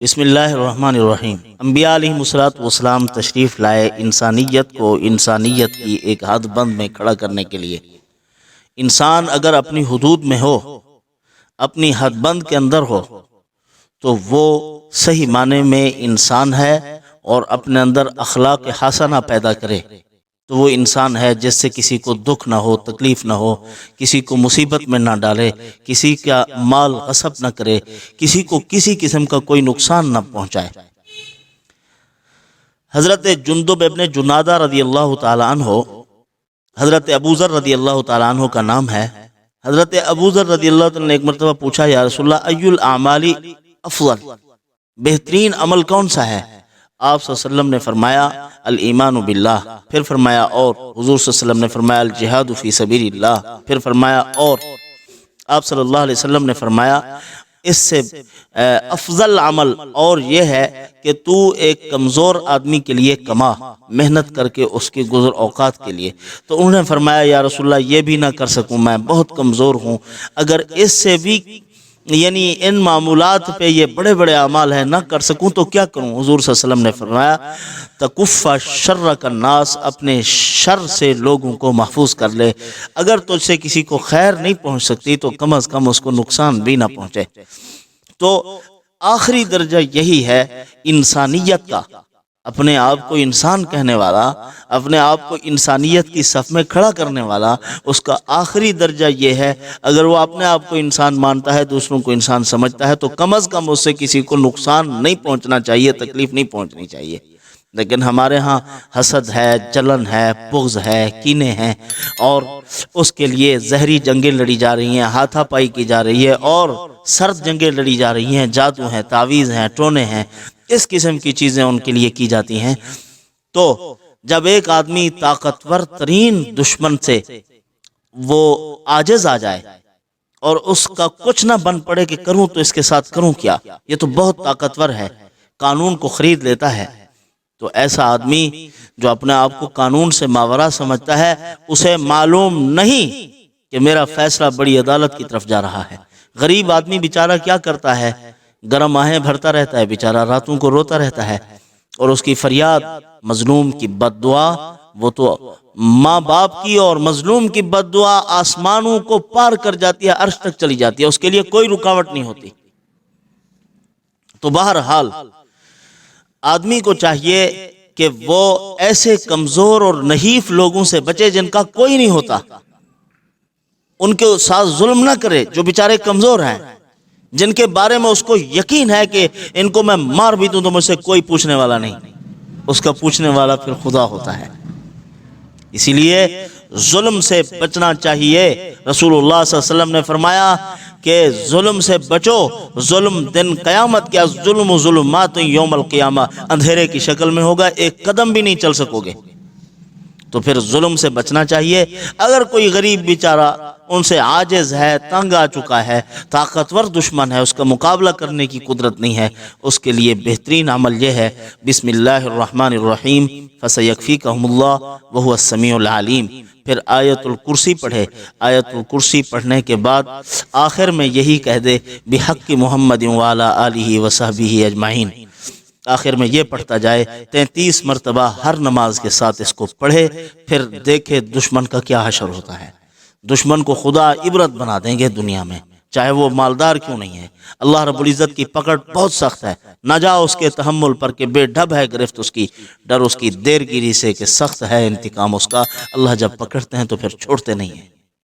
بسم اللہ الرحمن الرحیم۔ انبیاء علیہ الصلوۃ والسلام تشریف لائے انسانیت کو انسانیت کی ایک حد بند میں کھڑا کرنے کے لیے۔ انسان اگر اپنی حدود میں ہو، اپنی حد بند کے اندر ہو، تو وہ صحیح معنی میں انسان ہے اور اپنے اندر اخلاق حسنہ پیدا کرے تو وہ انسان ہے جس سے کسی کو دکھ نہ ہو، تکلیف نہ ہو، کسی کو مصیبت میں نہ ڈالے، کسی کا مال غصب نہ کرے، کسی کو کسی قسم کا کوئی نقصان نہ پہنچائے۔ حضرت جندب ابن جنادہ رضی اللہ تعالی عنہ، حضرت ابو ذر رضی اللہ تعالی عنہ کا نام ہے۔ حضرت ابو ذر رضی اللہ تعالی عنہ نے ایک مرتبہ پوچھا، یا رسول اللہ ای الاعمال افضل، بہترین عمل کون سا ہے؟ آپ صلی اللہ علیہ وسلم نے فرمایا الایمان باللہ، پھر فرمایا اور حضور صلی اللہ علیہ وسلم نے فرمایا الجہاد فی سبیل اللہ، پھر فرمایا اور آپ صلی اللہ علیہ وسلم نے فرمایا اس سے افضل عمل اور یہ ہے کہ تو ایک کمزور آدمی کے لیے کما، محنت کر کے اس کے گزر اوقات کے لیے۔ تو انہوں نے فرمایا یا رسول اللہ یہ بھی نہ کر سکوں، میں بہت کمزور ہوں، اگر اس سے بھی یعنی ان معمولات پہ یہ بڑے بڑے اعمال ہیں نہ کر سکوں تو کیا کروں؟ حضور صلی اللہ علیہ وسلم نے فرمایا تکف شرک الناس، اپنے شر سے لوگوں کو محفوظ کر لے، اگر تجھ سے کسی کو خیر نہیں پہنچ سکتی تو کم از کم اس کو نقصان بھی نہ پہنچے۔ تو آخری درجہ یہی ہے انسانیت کا، اپنے آپ کو انسان کہنے والا، اپنے آپ کو انسانیت کی صف میں کھڑا کرنے والا، اس کا آخری درجہ یہ ہے اگر وہ اپنے آپ کو انسان مانتا ہے، دوسروں کو انسان سمجھتا ہے، تو کم از کم اس سے کسی کو نقصان نہیں پہنچنا چاہیے، تکلیف نہیں پہنچنی چاہیے۔ لیکن ہمارے ہاں حسد ہے، جلن ہے، بغض ہے، کینے ہیں، اور اس کے لیے زہری جنگیں لڑی جا رہی ہیں، ہاتھا پائی کی جا رہی ہے، اور سرد جنگیں لڑی جا رہی ہیں، جادو ہیں، تعویذ ہیں، ٹونے ہیں، اس قسم کی چیزیں ان کے لیے کی جاتی ہیں۔ تو جب ایک آدمی طاقتور ترین دشمن سے وہ عاجز آ جائے اور اس کا کچھ نہ بن پڑے کہ کروں تو اس کے ساتھ کروں کیا، یہ تو بہت طاقتور ہے، قانون کو خرید لیتا ہے، تو ایسا آدمی جو اپنے آپ کو قانون سے ماورا سمجھتا ہے، اسے معلوم نہیں کہ میرا فیصلہ بڑی عدالت کی طرف جا رہا ہے۔ غریب آدمی بیچارہ کیا کرتا ہے؟ گرم آہیں بھرتا رہتا ہے بیچارہ، راتوں کو روتا رہتا ہے، اور اس کی فریاد، مظلوم کی بد دعا، وہ تو ماں باپ کی اور مظلوم کی بد دعا آسمانوں کو پار کر جاتی ہے، عرش تک چلی جاتی ہے، اس کے لیے کوئی رکاوٹ نہیں ہوتی۔ تو بہرحال آدمی کو چاہیے کہ وہ ایسے کمزور اور نحیف لوگوں سے بچے جن کا کوئی نہیں ہوتا، ان کے ساتھ ظلم نہ کرے جو بیچارے کمزور ہیں، جن کے بارے میں اس کو یقین ہے کہ ان کو میں مار بھی دوں تو مجھ سے کوئی پوچھنے والا نہیں، اس کا پوچھنے والا پھر خدا ہوتا ہے۔ اسی لیے ظلم سے بچنا چاہیے۔ رسول اللہ صلی اللہ علیہ وسلم نے فرمایا کہ ظلم سے بچو، ظلم دن قیامت کیا، ظلم و ظلمات یوم القیامہ، اندھیرے کی شکل میں ہوگا، ایک قدم بھی نہیں چل سکو گے۔ تو پھر ظلم سے بچنا چاہیے۔ اگر کوئی غریب بیچارہ ان سے عاجز ہے، تنگ آ چکا ہے، طاقتور دشمن ہے، اس کا مقابلہ کرنے کی قدرت نہیں ہے، اس کے لیے بہترین عمل یہ ہے بسم اللہ الرحمن الرحیم فسیکفیکہم اللہ وہو السمیع العلیم، پھر آیت الکرسی پڑھے۔ آیت الکرسی پڑھنے کے بعد آخر میں یہی کہہ دے بحق محمد وعلی آلہ وصحبہ اجمعین، آخر میں یہ پڑھتا جائے 33 مرتبہ ہر نماز کے ساتھ اس کو پڑھے، پھر دیکھے دشمن کا کیا حشر ہوتا ہے۔ دشمن کو خدا عبرت بنا دیں گے دنیا میں، چاہے وہ مالدار کیوں نہیں ہے۔ اللہ رب العزت کی پکڑ بہت سخت ہے، نہ جاؤ اس کے تحمل پر کہ بے ڈھب ہے گرفت اس کی، ڈر اس کی دیر گیری سے کہ سخت ہے انتقام اس کا۔ اللہ جب پکڑتے ہیں تو پھر چھوڑتے نہیں ہیں۔